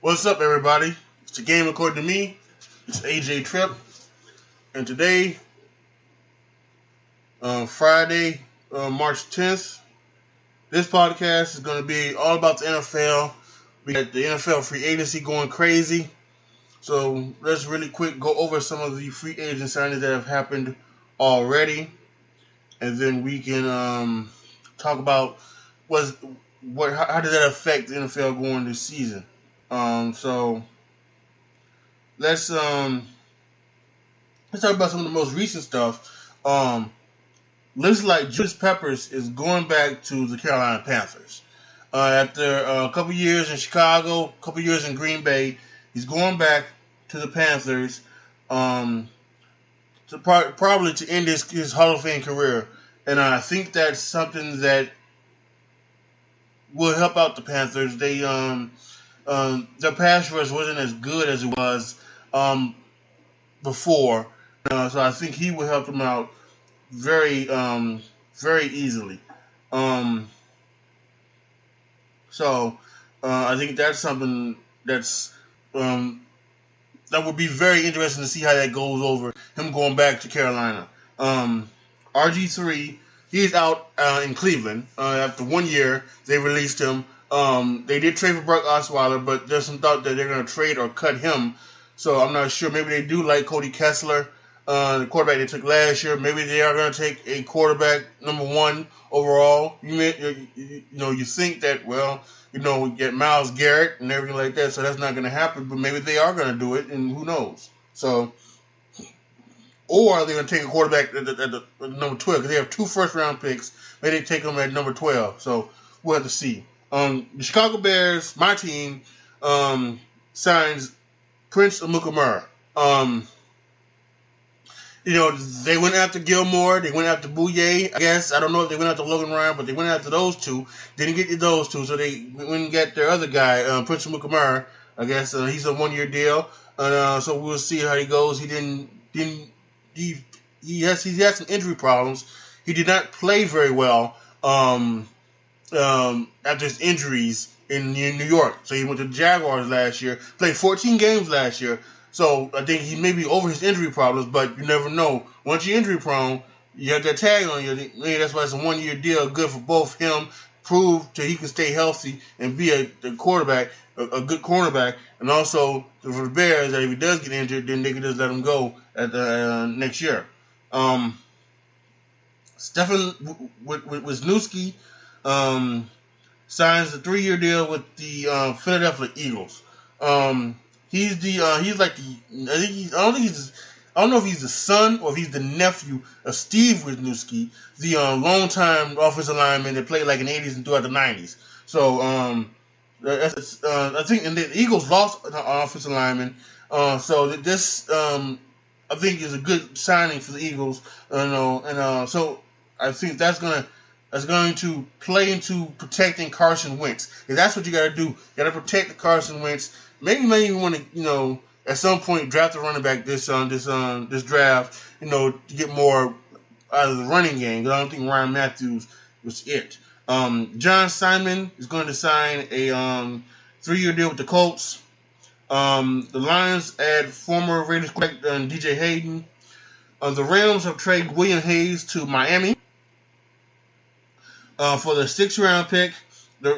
What's up, everybody? It's the game according to me. It's AJ Tripp, and today, Friday, March 10th, this podcast is going to be all about the NFL. We got the NFL free agency going crazy, so let's really quick go over some of the free agent signings that have happened already, and then we can talk about how does that affect the NFL going this season. So let's talk about some of the most recent stuff. Looks like Julius Peppers is going back to the Carolina Panthers. After a couple years in Chicago, a couple years in Green Bay, he's going back to the Panthers to probably to end his Hall of Fame career. And I think that's something that will help out the Panthers. Their pass rush wasn't as good as it was before, so I think he will help them out very easily. So I think that's something that would be very interesting to see how that goes over, him going back to Carolina. RG3, he's out in Cleveland. After 1 year, they released him. They did trade for Brock Osweiler, but there's some thought that they're going to trade or cut him. So I'm not sure. Maybe they do like Cody Kessler, the quarterback they took last year. Maybe they are going to take a quarterback number 1 overall. You think that, we get Myles Garrett and everything like that, so that's not going to happen. But maybe they are going to do it, and who knows? So, or they're going to take a quarterback at number 12 because they have 2 first-round picks. Maybe they take them at number 12. So we'll have to see. The Chicago Bears, my team, signs Prince Amukamara. They went after Gilmore. They went after Bouye, I guess. I don't know if they went after Logan Ryan, but they went after those two. Didn't get those two, so they went and got their other guy, Prince Amukamara. I guess he's a 1-year deal, and so we'll see how he goes. He had some injury problems. He did not play very well after his injuries in New York. So he went to the Jaguars last year, played 14 games last year. So I think he may be over his injury problems, but you never know. Once you're injury prone, you have that tag on you. Maybe that's why it's a 1-year deal, good for both him, prove that he can stay healthy and be a quarterback, a good cornerback, and also for the Bears that if he does get injured, then they can just let him go at the next year. Stefan Wisniewski signs a 3-year deal with the Philadelphia Eagles. I don't know if he's the son or if he's the nephew of Steve Wisniewski, the longtime offensive lineman that played like in the 80s and throughout the 90s. So I think and the Eagles lost an offensive lineman. So this I think is a good signing for the Eagles. So I think that's going to play into protecting Carson Wentz. And that's what you got to do. You got to protect the Carson Wentz. Maybe you want to, at some point draft a running back this draft, to get more out of the running game. Because I don't think Ryan Matthews was it. John Simon is going to sign a 3-year deal with the Colts. The Lions add former Raiders quarterback DJ Hayden. The Rams have traded William Hayes to Miami for the 6th-round pick. For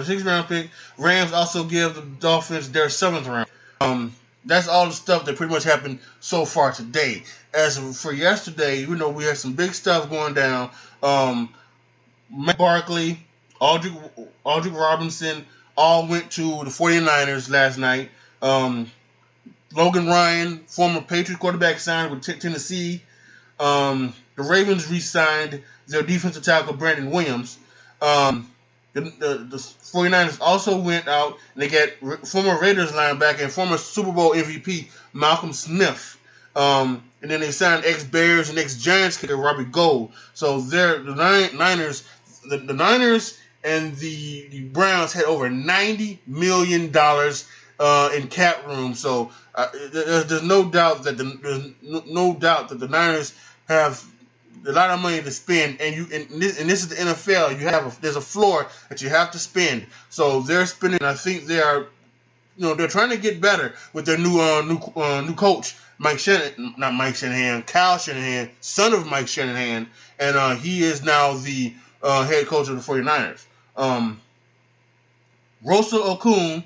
the 6th-round pick, Rams also give the Dolphins their 7th round. That's all the stuff that pretty much happened so far today. As for yesterday, we had some big stuff going down. Matt Barkley, Aldrick Robinson all went to the 49ers last night. Logan Ryan, former Patriots quarterback, signed with Tennessee. The Ravens re-signed their defensive tackle, Brandon Williams. The 49ers also went out and they got former Raiders linebacker and former Super Bowl MVP Malcolm Smith. And then they signed ex-Bears and ex-Giants kicker Robbie Gould. So the Niners and the Browns had over $90 million in cap room. So there's no doubt that the Niners have a lot of money to spend, and this is the NFL. There's a floor that you have to spend. So they're spending. I think they are, they're trying to get better with their new coach, Kyle Shanahan, son of Mike Shanahan, and he is now the head coach of the 49ers. Russell Okung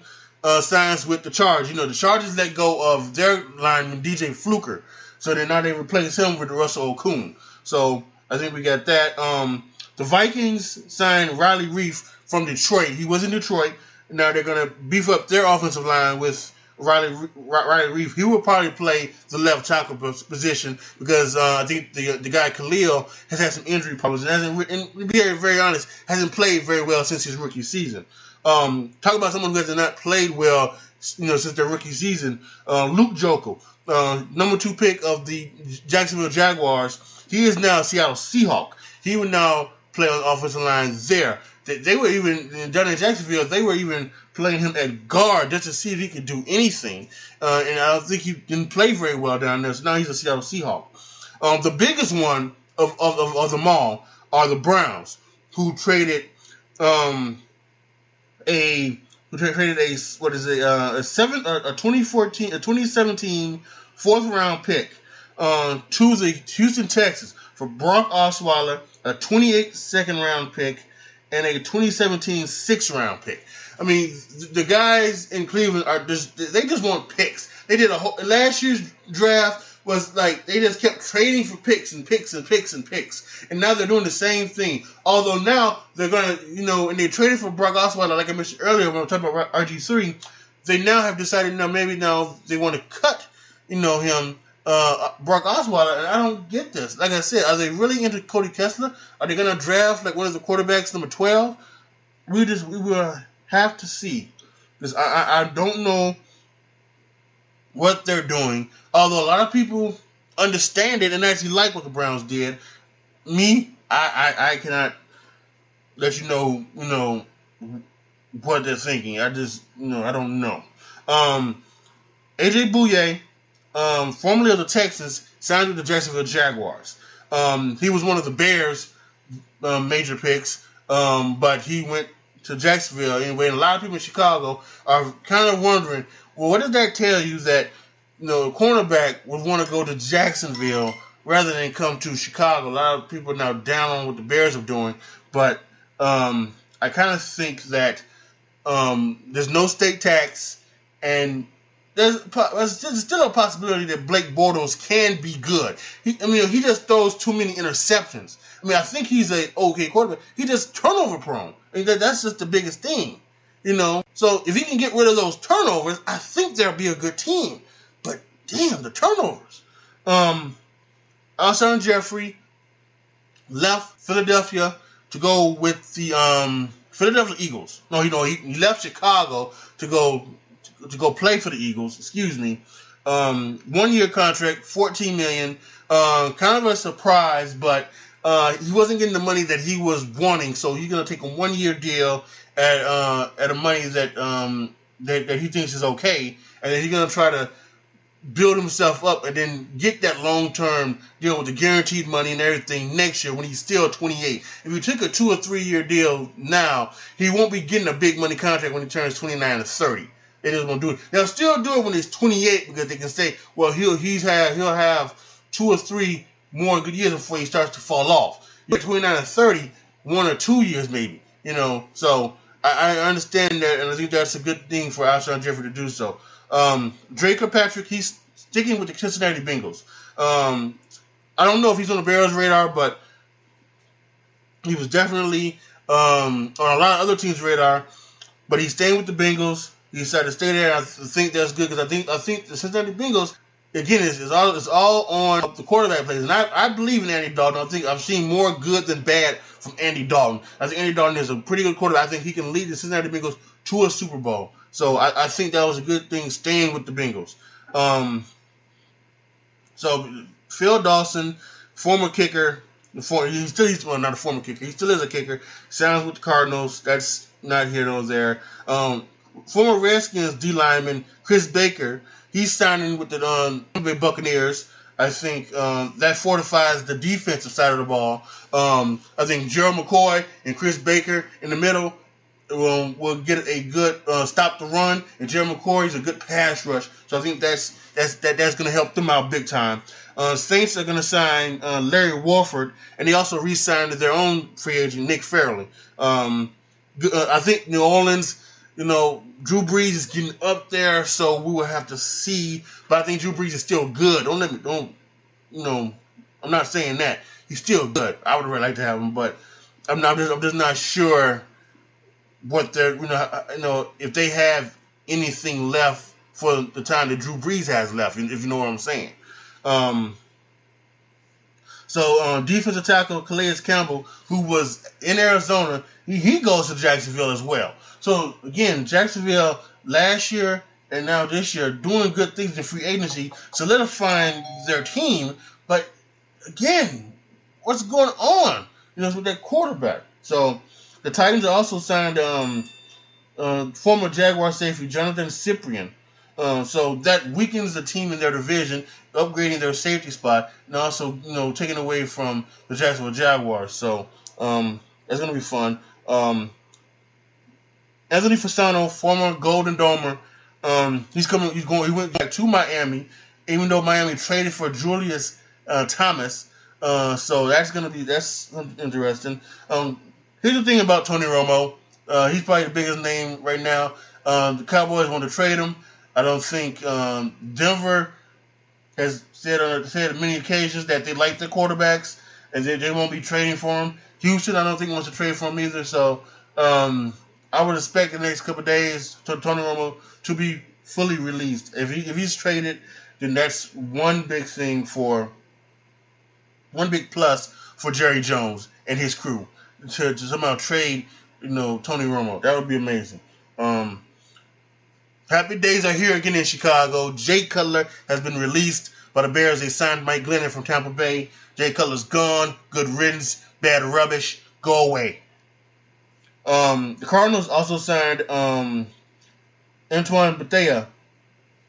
signs with the Chargers. The Chargers let go of their lineman DJ Fluker, so now they replace him with Russell Okung. So I think we got that. The Vikings signed Riley Reef from Detroit. He was in Detroit. Now they're gonna beef up their offensive line with Riley Reef. He will probably play the left tackle position because I think the guy Khalil has had some injury problems and to be very honest, hasn't played very well since his rookie season. Talk about someone who has not played well, since their rookie season. Luke Jokel, number 2 pick of the Jacksonville Jaguars. He is now a Seattle Seahawk. He would now play on the offensive line there. They were even down in Jacksonville. They were even playing him at guard just to see if he could do anything. And I don't think he didn't play very well down there. So now he's a Seattle Seahawk. The biggest one of them all are the Browns, who traded a 2017 4th round pick to the Houston Texans for Brock Osweiler, a 28 second round pick, and a 2017 6th round pick. I mean, the guys in Cleveland they just want picks. They did last year's draft was like they just kept trading for picks and picks and picks and picks. And now they're doing the same thing. Although now they're gonna, and they traded for Brock Osweiler, like I mentioned earlier when we were talking about RG3, they now have decided maybe they want to cut, him, Brock Osweiler, and I don't get this. Like I said, are they really into Cody Kessler? Are they gonna draft like one of the quarterbacks, number 12? We will have to see. Because I don't know what they're doing. Although a lot of people understand it and actually like what the Browns did. Me, I cannot let you know what they're thinking. I just, I don't know. AJ Bouye, formerly of the Texans, signed with the Jacksonville Jaguars. He was one of the Bears' major picks, but he went to Jacksonville anyway. And a lot of people in Chicago are kind of wondering, well, what does that tell you that the cornerback would want to go to Jacksonville rather than come to Chicago? A lot of people are now down on what the Bears are doing, but I kind of think that there's no state tax, and there's still a possibility that Blake Bortles can be good. He just throws too many interceptions. I think he's a okay quarterback. He just turnover prone. That's just the biggest thing, So if he can get rid of those turnovers, I think there'll be a good team. But damn, the turnovers. Alshon Jeffrey left Philadelphia to go with the Philadelphia Eagles. No, he left Chicago to go play for the Eagles. Excuse me. 1-year contract, $14 million. Kind of a surprise, but he wasn't getting the money that he was wanting, so he's gonna take a 1-year deal at a money that he thinks is okay, and then he's gonna try to build himself up and then get that long-term deal with the guaranteed money and everything next year when he's still 28. If you took a 2 or 3 year deal now, he won't be getting a big money contract when he turns 29 or 30. They just won't do it. They'll still do it when he's 28 because they can say, well, he'll have 2 or 3 more good years before he starts to fall off. You're 29 or 30, 1 or 2 years maybe. So I understand that, and I think that's a good thing for Alshon Jeffrey to do so. Drake Kirkpatrick, he's sticking with the Cincinnati Bengals. I don't know if he's on the Bears' radar, but he was definitely on a lot of other teams' radar. But he's staying with the Bengals. He decided to stay there. I think that's good because I think the Cincinnati Bengals, again, it's all on the quarterback plays. And I believe in Andy Dalton. I think I've seen more good than bad from Andy Dalton. I think Andy Dalton is a pretty good quarterback. I think he can lead the Cincinnati Bengals to a Super Bowl. So I think that was a good thing, staying with the Bengals. So Phil Dawson, former kicker, he's not a former kicker. He still is a kicker. Signs with the Cardinals. That's not here nor there. Former Redskins D lineman Chris Baker, he's signing with the Tampa Bay Buccaneers. I think that fortifies the defensive side of the ball. I think Gerald McCoy and Chris Baker in the middle will get a good stop the run, and Gerald McCoy is a good pass rush. So I think that's going to help them out big time. Saints are going to sign Larry Warford, and they also re-signed their own free agent Nick Fairley. I think New Orleans, Drew Brees is getting up there, so we will have to see. But I think Drew Brees is still good. I'm not saying that he's still good. I would really like to have him, but I'm just not sure what they're, if they have anything left for the time that Drew Brees has left, if you know what I'm saying. So defensive tackle Calais Campbell, who was in Arizona, he goes to Jacksonville as well. So again, Jacksonville last year and now this year doing good things in free agency, solidifying their team. But again, what's going on? With that quarterback. So the Titans also signed former Jaguar safety Jonathan Cyprien. So that weakens the team in their division, upgrading their safety spot, and also, taking away from the Jacksonville Jaguars. So that's gonna be fun. Anthony Fasano, former Golden Domer, he went back to Miami, even though Miami traded for Julius Thomas. So that's interesting. Here's the thing about Tony Romo. He's probably the biggest name right now. The Cowboys want to trade him. I don't think Denver has said on many occasions that they like their quarterbacks and they won't be trading for him. Houston, I don't think wants to trade for him either. So I would expect the next couple of days Tony Romo to be fully released. If he's traded, then that's one big plus for Jerry Jones and his crew to somehow trade, Tony Romo. That would be amazing. Happy days are here again in Chicago. Jay Cutler has been released by the Bears. They signed Mike Glennon from Tampa Bay. Jay Cutler's gone. Good riddance. Bad rubbish. Go away. The Cardinals also signed Antoine Bethea,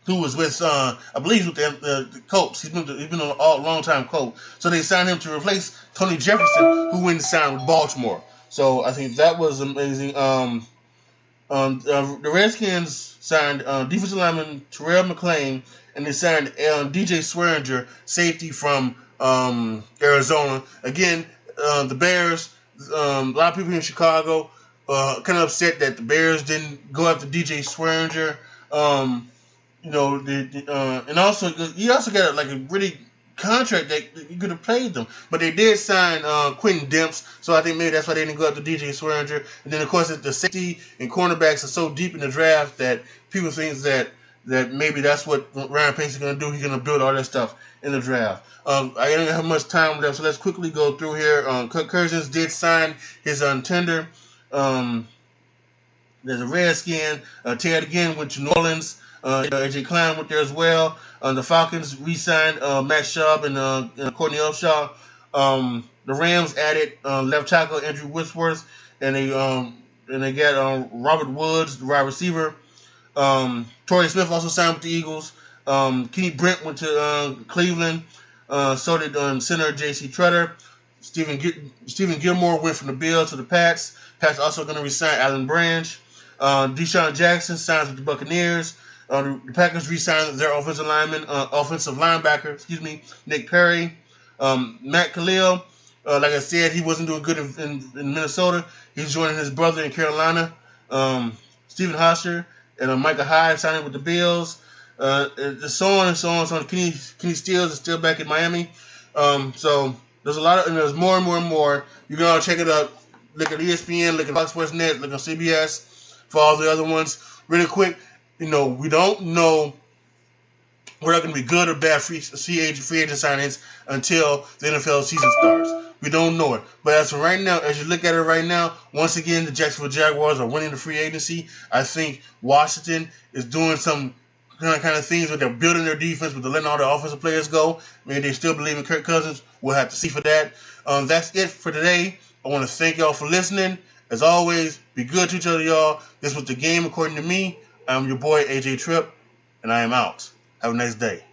who was with, I believe, with the Colts. He's been a long-time Colt. So they signed him to replace Tony Jefferson, who went and signed with Baltimore. So I think that was amazing. The Redskins signed defensive lineman Terrell McClain, and they signed DJ Swearinger, safety from Arizona. Again, the Bears, a lot of people in Chicago kind of upset that the Bears didn't go after DJ Swearinger. And also he also got a really contract that you could have paid them, but they did sign Quentin Demps, so I think maybe that's why they didn't go after DJ Swearinger. And then of course the safety and cornerbacks are so deep in the draft that people think that maybe that's what Ryan Pace is going to do. He's going to build all that stuff in the draft. I don't have much time left, so let's quickly go through here. Kirk Cousins did sign his tender. There's a Redskin. Ted again went to New Orleans. AJ Klein went there as well. The Falcons re-signed Matt Schaub and Courtney Upshaw. The Rams added left tackle Andrew Whitworth, and they got Robert Woods, the wide receiver. Torrey Smith also signed with the Eagles. Kenny Brent went to Cleveland. So did center J.C. Tretter. Stephen Gilmore went from the Bills to the Pats. Pats also going to re-sign Alan Branch. Deshaun Jackson signs with the Buccaneers. The Packers re-signed their offensive linebacker, Nick Perry. Matt Khalil, like I said, he wasn't doing good in Minnesota. He's joining his brother in Carolina. Stephen Hosher and Micah Hyde signing with the Bills. So on and so on. So Kenny Stills is still back in Miami. So there's a lot and there's more and more and more. You can all check it out. Look at ESPN, look at Fox Sports Net, look on CBS for all the other ones. Really quick. We don't know whether they're going to be good or bad free agent signings until the NFL season starts. We don't know it. But as of right now, as you look at it right now, once again, the Jacksonville Jaguars are winning the free agency. I think Washington is doing some kind of things where they're building their defense, but they're letting all the offensive players go. Maybe they still believe in Kirk Cousins. We'll have to see for that. That's it for today. I want to thank y'all for listening. As always, be good to each other, y'all. This was The Game according to me. I'm your boy, AJ Tripp, and I am out. Have a nice day.